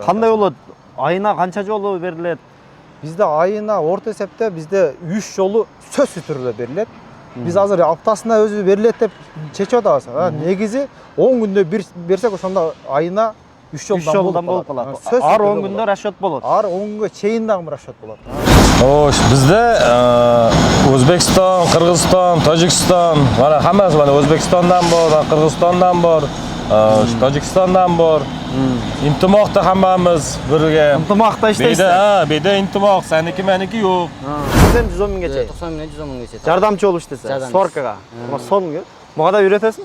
Кандай болот? Айына канча жолу берилет? Бизде айына орто эсепте бизде 3 жолу сөзсүз түрдө берилет. Биз азыр аптасына өзү берилет деп чечип атабыз. Негизи 10 күндө бир берсек ошондо айына 3 жолдан болуп калат. Ар 10 күндө расчет болот. Ар 10 күнгө чейин дагы расчет болот. Ош, bizde O'zbekiston, Qirg'iziston, Tojikiston, mana hammasi mana O'zbekistondan bor, Qirg'izistondan bor, Tojikistondan bor. Intimoqda hammamiz birga. Intimoqda ishlaysizlar. Ha, beda intimoq, seniki meniki yo'q. Sen 110 minggacha. 90 миңнен 110 миңгече. Жардамчы болуп иштесе, своркага. Сонго. Мага да үйрөтөсүң?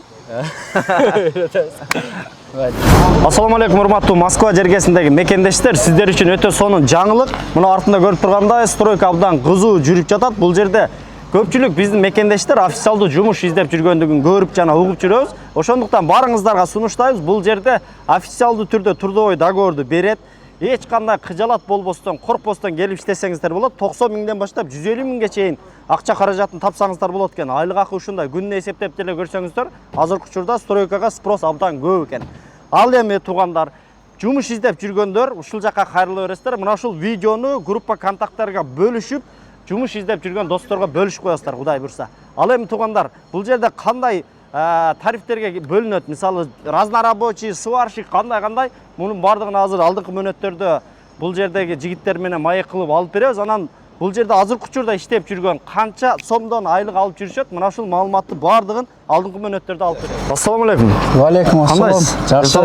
Ассаламу алейкум, урматтуу Москва жергесиндеги мекендештер, сиздер үчүн өтө сонун жаңылык. Мына артында көрүп тургандай стройка абдан кызуу жүрүп жатат. Бул жерде көпчүлүк биздин мекендештер официалдуу жумуш издеп жүргөндүгүн көрүп жана угуп жүрөбүз. Ошондуктан барыңыздарга сунуштайбыз. Бул жерде официалдуу түрдө трудовой договорду берет. Эч кандай кыжалат болбостон, коркпостон келип иштесеңиздер болот. 90 миңден баштап 150 миңге чейин акча каражатын тапсаңыздар болот экен. Айлык акы ушундай күнүнө эсептеп деле көрсөңүздөр, азыркы учурда стройкага спрос абдан көп экен. Ал эми туугандар, жумуш издеп жүргөндөр ушул жакка кайрыла бересиздер. Мына ушул видеону группа контакттарга бөлүшүп, жумуш издеп жүргөн досторго бөлүшүп коесуздар, Кудай буйрса. Ал эми туугандар, бул жерде кандай тарифтерге бөлүнөт? Мисалы, разнорабочий, сварщик кандай, мунун бардыгын азыр алдыңкы мөөнөттөрдө бул жердеги жигиттер менен маек кылып алып беребиз. Анан бул жерде азыркы учурда иштеп жүргөн канча сомдон айлык алып жүрүшөт? Мына ушул маалыматты бардыгын алдыңкы мөөнөттөрдө алып беребиз. Ассаламу алейкум. Валейкум ассалам.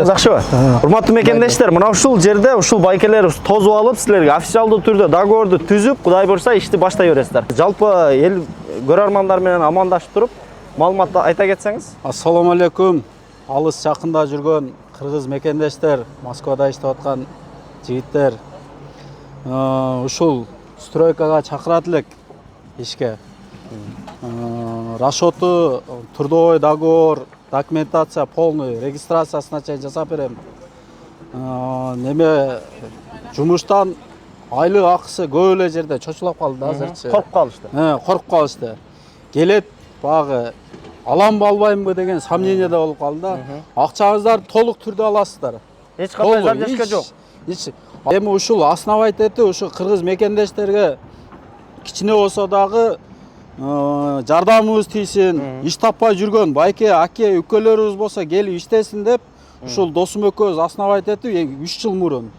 Жакшыбы? Урматтуу мекендештер, мына ушул жерде ушул байкелерибиз тозуп алып, силерге официалдуу түрдө договорду түзүп, Кудай буйрса ишти баштай бересиздер. Жалпы эл көрөрмандар менен амандашып туруп, маалыматты айта кетсеңиз. Ассаламу алейкум. Алыс жакында жүргөн кыргыз мекендештер, Москвада иштеп аткан жигиттер, ушул стройкага чакырат элек ишке. Расчету, трудовой договор, документация полный, регистрациясына чейин жасап берем. Неме жумуштан айлык акысы көп эле жерде чочулап калды азырчы. Коркуп калышты. Коркуп калышты. Келет багы аламбы албаймбы деген сомнениеде болуп калды да. Акчаңыздарды толук түрдө аласыздар. Эч кандай задержка жок. Эми ушул основать этти ушу кыргыз мекендештерге кичине болсо дагы жардамыбыз тийсин, иш таппай жүргөн байке, аке, үкөлөрүбүз болсо келип иштесин деп ушул досум экөөбүз основать этип 3 жыл мурун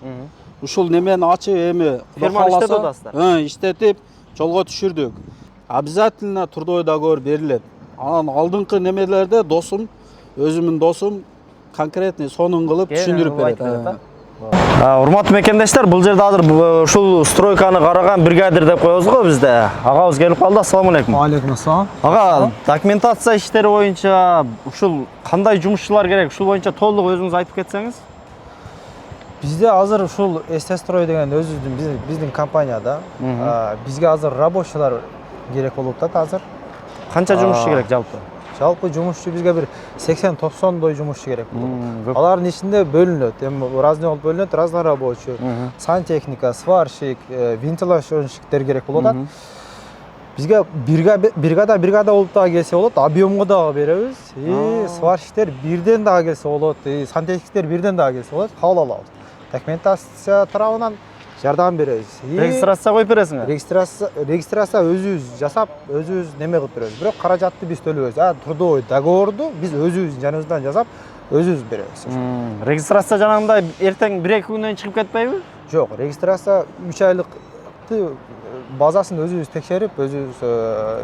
ушул немени ачып эми фирманы иштетип атасыздар. Иштетип жолго түшүрдүк. Обязательно трудовой договор берилет. Анан алдыңкы немелерде досум, өзүмдүн досум конкретный сонун кылып түшүндүрүп берет. Урматтуу мекендештер, бул жерде азыр ушул стройканы караган бригадир деп коебуз го бизде. Агабыз келип калды. Ассаламу алейкум. Алейкум ассалам. Ага, документация иштери боюнча ушул кандай жумушчулар керек? Ушул боюнча толук өзүңүз айтып кетсеңиз. Бизде азыр ушул СТ-строй деген өзүбүздүн биздин компанияда бизге азыр рабочийлар керек болуп атат азыр. Канча жумушчу керек жалпы? Жалпы жумушчу бизге бир 80-90 жумушчу керек болот. Алардын ичинде бөлүнөт. Эми разный болуп бөлүнөт, разнорабочий, сантехника, сварщик, вентиляционщиктер керек болуп атат. Бизге бригада болуп дагы келсе болот, объемго дагы беребиз. Сварщиктер бирден дагы келсе болот, сантехниктер бирден дагы келсе болот, кабыл алабыз. Документация тарабынан жардам беребиз. Регистрация коюп бересиңер? Регистрация өзүбүз жасап, өзүбүз неме кылып беребиз. Бирок каражатты биз төлөбөйбүз. Трудовой договорду биз өзүбүздүн жаныбыздан жасап, өзүбүз беребиз. Регистрация жанагындай эртең 1-2 күндөн чыгып кетпейби? Жок, регистрация 3 айлыкты базасын өзүбүз текшерип, өзүбүз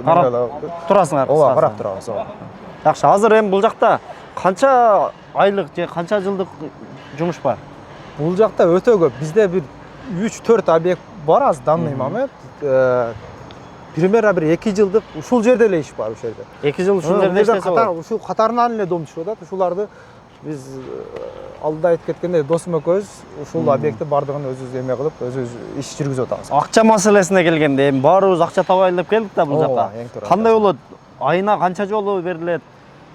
карап турасыңар. Ооба, карап турабыз. Жакшы, азыр эми бул жакта канча айлык же канча жылдык жумуш бар? Бул жакта өтө көп. Бизде бир 3-4 объект бар аз данный момент. Примерно бир 2 жылдык ушул жерде эле иш бар ушул жерде. 2 жыл ушул жерде иштесе болот. Ушул катарынан эле дом түшүп атат. Ушуларды биз алдыда айтып кеткендей досум экөөбүз ушул объектти бардыгын өзүбүз эме кылып, өзүбүз иш жүргүзүп атабыз. Акча маселесине келгенде эми баарыбыз акча табайлы деп келдик да бул жакка. Кандай болот? Айына канча жолу берилет?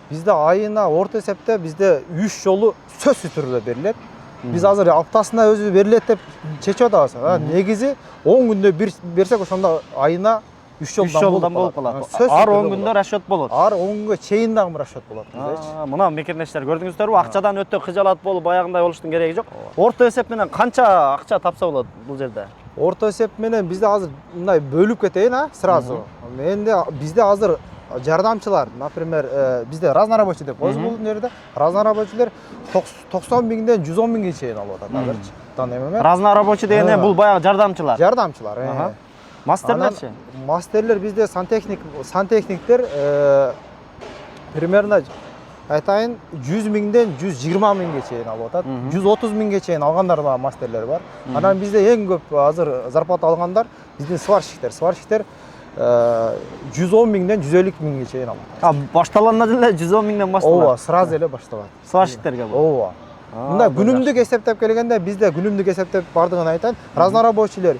Бизде айына орто эсепте бизде 3 жолу сөзсүз түрдө берилет. Биз азыр аптасына өзү берилет деп чечип атабыз. Негизи 10 күндө бир берсек ошондо айына 3 3 жолдан болуп калат. Ар 10 күндө расчет болот. Ар 10 күнгө чейин дагы расчет болот биздечи. Мына мекендештер көрдүңүздөрбү? Акчадан өтө кыжалат болуп баягындай болуштун кереги жок. Орто эсеп менен канча акча тапса болот бул жерде? Орто эсеп менен бизде азыр мындай бөлүп кетейин, сразу. Менде бизде азыр жардамчылар, например, бизде разнорабочий деп коебуз бул жерде. Разнорабочийлер 90 миңден 110 миңге чейин алып атат азырчы. Танемеме? Разнорабочий дегенде бул баягы жардамчылар. Жардамчылар. Мастерлерчи? Мастерлер бизде сантехниктер примерно айтайын 100 миңден 120 миңге чейин алып атат. 130 миңге чейин алгандар да мастерлер бар. Анан бизде эң көп азыр зарплата алгандар биздин сварщиктер 110 миңден 150 миңге чейин алат. Башталганда деле 110 миңден башталат. Ооба, сразу эле башталат. Сварщиктерге бул. Ооба. Мындай күнүмдүк эсептеп келгенде бизде күнүмдүк эсептеп бардыгын айтайын. Разнорабочийлер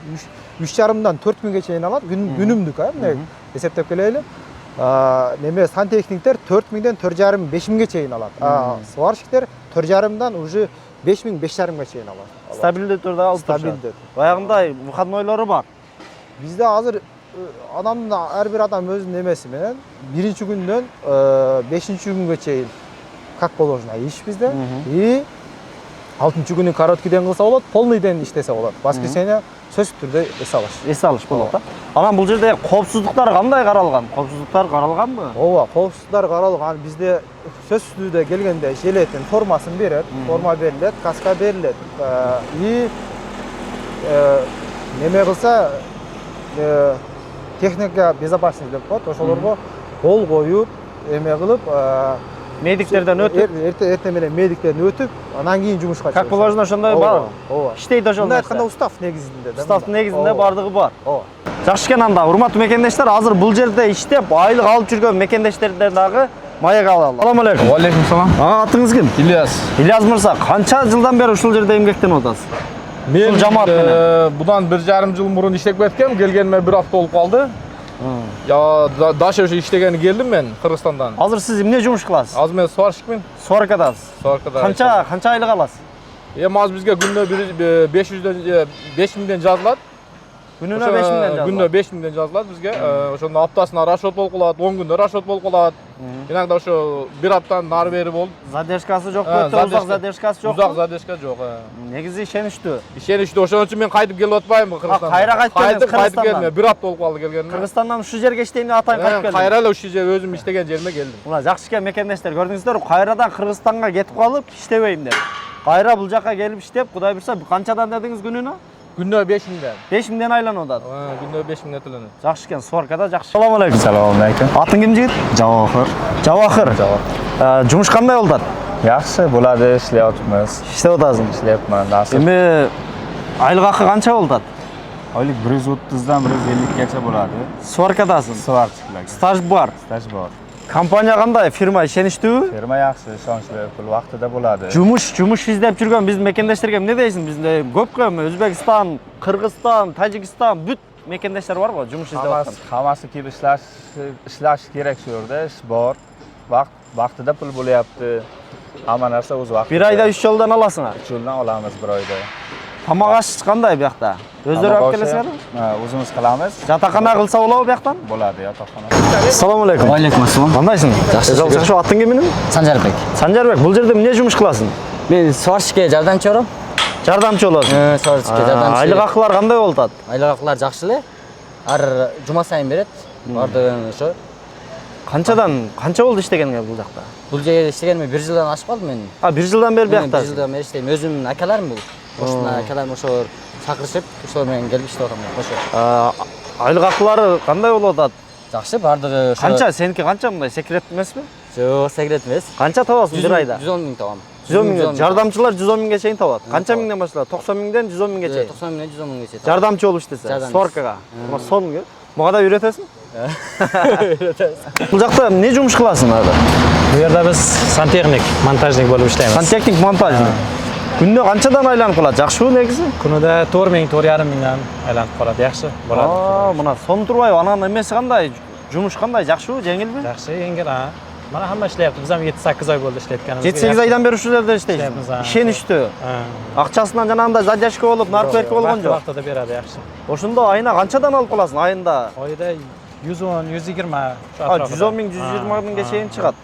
3,5-дан 4 миңге чейин алат. Күнүмдүк, мындай эсептеп келели. Неме сантехниктер 4 миңден 4,5-5 миңге чейин алат. Сварщиктер 4,5-дан уже 5 миң 5,5 чейин алат. Стабилдүү түрдө алып турушат. Стабилдүү. Баягындай выходнойлору бар. Бизде азыр адамдын ар бир адам өзүнүн немеси менен 1-чи күндөн 5-чи күнгө чейин как положено иш бизде. И 6-чы күнү короткийден кылса болот, полныйден иштесе болот. Воскресенье сөзсүз түрдө эс алыш болот да. Анан бул жерде коопсуздуктар кандай каралган? Коопсуздуктар каралганбы? Ооба, коопсуздуктар каралган. Бизде сөзсүз түрдө келгенде жилеттин формасын берет, форма берилет, каска берилет. И неме кылса техника безопасность деп коет, ошолорго кол коюп, эме кылып, медиктерден өтүп, эртең менен медиктерден өтүп, анан кийин жумушка чыгат. Как положено ошондой бар. Ооба. Иштейт ошол. Мындай айтканда устав негизинде да. Устав негизинде бардыгы бар. Ооба. Жакшы экен анда, урматтуу мекендештер, азыр бул жерде иштеп, айлык алып жүргөн мекендештерден дагы маек алалы. Салам алейкум. Алейкум салам. Атыңыз ким? Ильяс. Ильяс мырза, канча жылдан бери ушул жерде эмгектенип атасыз? Мен жамаат менен. Будан 1,5 жыл мурун иштеп кеткем, келгениме 1 апта болуп калды. Я даша ошо иштегени келдим мен Кыргызстандан. Азыр сиз эмне жумуш кыласыз? Азыр мен сварщикмин. Сваркадасыз. Сваркада. Канча айлык аласыз? Азыр бизге күнүнө 5 миңден жазылат. Күнүнө 5 миңден жазылат. Күнүнө 5 миңден жазылат бизге. Ошондо аптасына расчет болуп калат, 10 күндө расчет болуп калат. Иногда ошо 1 аптанын нары бери болуп. Задержкасы жокпу? Өтө узак задержкасы жокпу? Узак задержка жок. Негизи ишеничтүү. Ишеничтүү, ошон үчүн мен кайтып келип атпаймынбы Кыргызстандан. Кайра кайтып келдим. 1 апта болуп калды келгениме. Кыргызстандан ушул жерге иштейин деп атайын кайтып келдим. Кайра эле ушул жер өзүм иштеген жериме келдим. Мына жакшы экен мекендештер, көрдүңүздөрбү? Кайрадан Кыргызстанга кетип калып иштебейм деп. Кайра бул жака келип иштеп, Кудай буйрса канчадан дедиңиз күнүнө? Күнүнө 5 миңден. 5 миңден айланып атат. Күнүнө 5 миңден төленет. Жакшы экен, сваркада жакшы. Салам алейкум. Салам алейкум. Атың ким жигит? Жавахыр. Жавахыр. Жумуш кандай болуп атат? Yaxshi bo'ladi, ishlayapmiz. Иштеп атасың. Ishlayapman. Nasib. Эми айлык акы канча болуп атат? Oylik 130 dan 150 gacha bo'ladi. Сваркадасың. Svarchilarga. Стаж бар. Staj bor. Компания кандай? Фирма ишеничтүүбү? Firma yaxshi, ishonchli, pul vaqtida bo'ladi. Жумуш издеп жүргөн биздин мекендештерге эмне дейсиң? Бизде көпкө Өзбекстан, Кыргызстан, Тажикстан бүт мекендештер барбы? Жумуш издеп аткан. Hammasi kelib ishlash kerak shu yerda, ish bor. Vaqtida pul bo'lyapti. Hamma narsa o'z vaqtida. Bir ayda 3 жолдон аласыңар. 3 yildan olamiz bir oyda. Тамак аш кандай биякта? Өздөрү алып келесиңерби? O'zimiz qilamiz. Жатакана кылса болобу бияктан? Bo'ladi, yotoqxona. Assalomu alaykum. Алейкум ассалам. Кандайсың? Жакшы. Атың ким менен? Санжарбек. Санжарбек, бул жерде эмне жумуш кыласың? Мен сварщикке жардамчы болом. Жардамчы болосуң. Сварщикке жардамчы. Айлык акылар кандай болуп атат? Айлык акылар жакшы эле. Ар жума сайын берет. Бардыгын ошо. Канча болду иштегениңер бул жакта? Бул жерде иштегениме 1 жылдан ашып калды мен. 1 жылдан бери биякта. 1 жылдан бери иштейм. Өзүмдүн акаларым бул. Ошондо акаларым ошо чакырышып, ошол менен келип иштеп атам ошо. Айлык акылары кандай болуп атат? Жакшы, бардыгы ошо. Канча? Сеники канча мындай секрет эмеспи? Жок, секрет эмес. Канча табасың бир айда? 110 миң табам. 110 миң. Жардамчылар 110 миңге чейин табат. Канча миңден башталат? 90 миңден 110 миңге чейин. 90 миңден 110 миңге чейин. Жардамчы болуп иштесе, сваркага. Мына сонун. Мага да үйрөтөсүң? Бул жакта эмне жумуш кыласың анда? Bu yerda biz santexnik, montajnik bo'lib ishlaymiz. Santexnik montajник. Күндө канчадан айланып калат? Жакшыбы негизи? Kunida 4 ming, 4,5 mingdan aylanib qoladi. Yaxshi bo'ladi. Мына сонун турбайбы? Анан эмеси кандай? Жумуш кандай? Жакшыбы, жеңилби? Yaxshi, yengil, ha. Mana hamma ishlayapti. Biz ham 7-8 oy bo'ldi ishlayotganimizga. 7-8 ayдан бери ушул жерде иштейсиз. Ишеничтүү. Акчасынан жанагындай задержка болуп, наркотик болгон жок. Vaqtida beradi, yaxshi. Ошондо айына канчадан алып каласың? Айында Oyida 110, 120 şu Ha, 110 ming, 120 mingге чейин чыгат.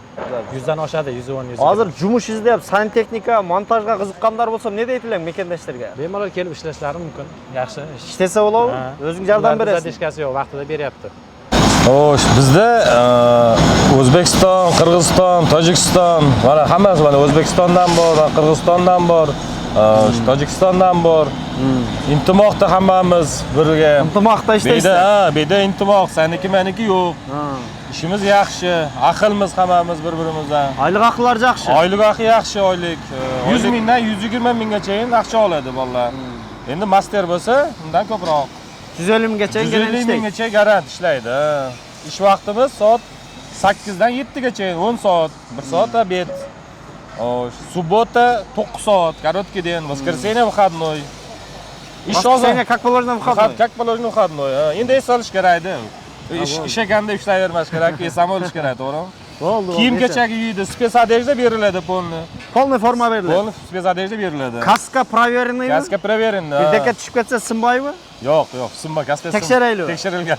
100'den aşağıda 110, 120. Азыр жумуш издеп, сантехника, монтажга кызыккандар болсо эмне дейт элең мекендештерге? Bemalol kelib ishlashlari mumkin. Yaxshi ish. İştese bolобу? Өзүң жардам Ular бересиң. задержкасы yo'q, vaqtida beryapti. Xo'sh, bizda O'zbekiston, Qirg'iziston, Tojikiston, mana hammasi mana O'zbekistondan bor, Qirg'izistondan bor, Tojikistondan bor. Intimoqda hammamiz birga. Ынтымакта Beda, иштейсиз. beda intimoq, seniki meniki yo'q. İşimiz yaxshi, aqlimiz hammamiz bir-birimizdan. Айлык акылар жакшы. Oylik haqi yaxshi oylik. 100 mingdan 120 minggacha aqcha oladi bolalar. Endi master bo'lsa, undan ko'proq. 150 mingге чейин 150 minggacha garant ishlaydi. Ish vaqtimiz soat 8 dan 7 gacha 10 soat, 1 soat obed. Subbota 9 soat, короткий день, воскресенье выходной. Ish Воскресенье как положено выходной. Как положено выходной. Endi es olish kerak-da. Ishaganda ishlayvermas kerak, esam olish kerak, to'g'rimi? Bo'ldi. Kiyim-kechak uyda spes одежда beriladi polni. Полный форма берилет. Polni spes одежда beriladi. Каска проверенный. Kaska проверенный. Бирдеке түшүп кетсе сынбайбы? Yo'q, сынба, kaska Tekshiraylik. Tekshirilgan.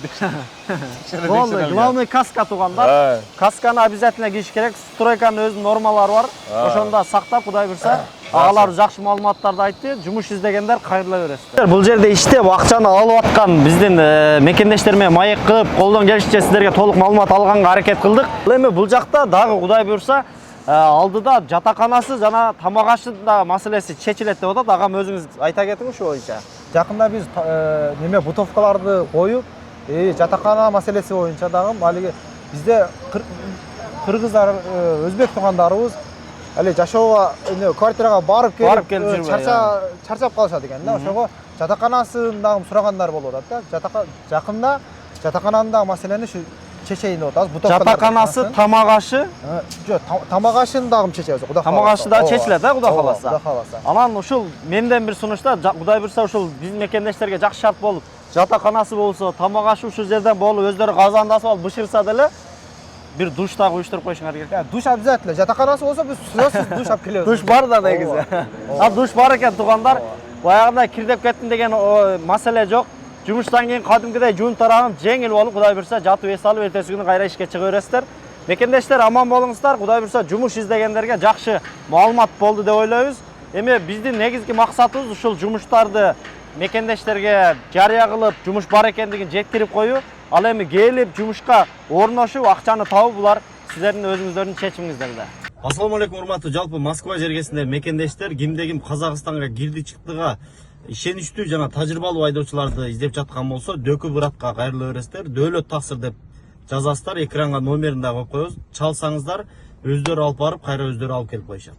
Болду. Главный каска тугандар. Касканы обязательно кийиш керек. Стройканын өзүнүн нормалары бар. Ошондо сактап, Кудай буйрса, агалар жакшы маалыматтарды айтты. Жумуш издегендер кайрыла бересиздер. Бул жерде иштеп акчаны алып аткан биздин мекендештер менен маек кылып, колдон келишинче сиздерге толук маалымат алганга аракет кылдык. Эми бул жакта дагы Кудай буйрса, алдыда жатаканасы жана тамак ашы да маселеси чечилет деп атат. Агам өзүңүз айта кетиңиз ушу боюнча. Жакында биз неме бутовкаларды коюп, жатакана маселеси боюнча дагы алиги бизде кыргыздар, өзбек туугандарыбыз али жашоого квартирага барып келип чарчап калышат экен да. Ошого жатаканасын дагы сурагандар болуп атат да. Жакында жатакананын дагы маселени ушу чечейин деп атабыз. Жатаканасы, тамак ашы, жок, тамак ашын дагы чечебиз. Кудай кааласа. тамак ашы да чечилет да, Кудай кааласа. Кудай кааласа. Анан ушул менден бир сунушта, Кудай буйрса ушул биздин мекендештерге жакшы шарт болуп, жатаканасы болсо, тамак ашы ушул жерден болуп, өздөрү казандасып алып бышырса деле, бир душ дагы уюштуруп коюшуңар керек. Душ обязательно. Жатаканасы болсо биз сөзсүз душ алып келебиз. Душ бар да негизи. Душ бар экен туугандар. Баягында кирдеп кеттим деген маселе жок. Жумуштан кийин кадимкидей жуун тарагым жеңил болуп, Кудай буйрса жатып эс алып эртеси күнү кайра ишке чыга бересиздер. Мекендештер аман болуңуздар. Кудай буйрса жумуш издегендерге жакшы маалымат болду деп ойлойбуз. Эми биздин негизги максатыбыз ушул жумуштарды мекендештерге жарыя кылып, жумуш бар экендигин жеткирип коюу. Ал эми келип жумушка орношуп, акчаны табуу булар сиздердин өзүңүздөрдүн чечимиңиздерде. Ассаламу алейкум урматтуу жалпы Москва жергесинде мекендештер кимде ким Казакстанга кирди чыктыга ишеничтүү жана тажрыйбалуу айдоочуларды издеп жаткан болсо, Дөкү Буратка кайрыла бересиздер. Дөөлөт таксыр деп жазасыздар, экранга номерин да коюп коебуз. Чалсаңыздар, өздөрү алып барып, кайра өздөрү алып келип коюшат.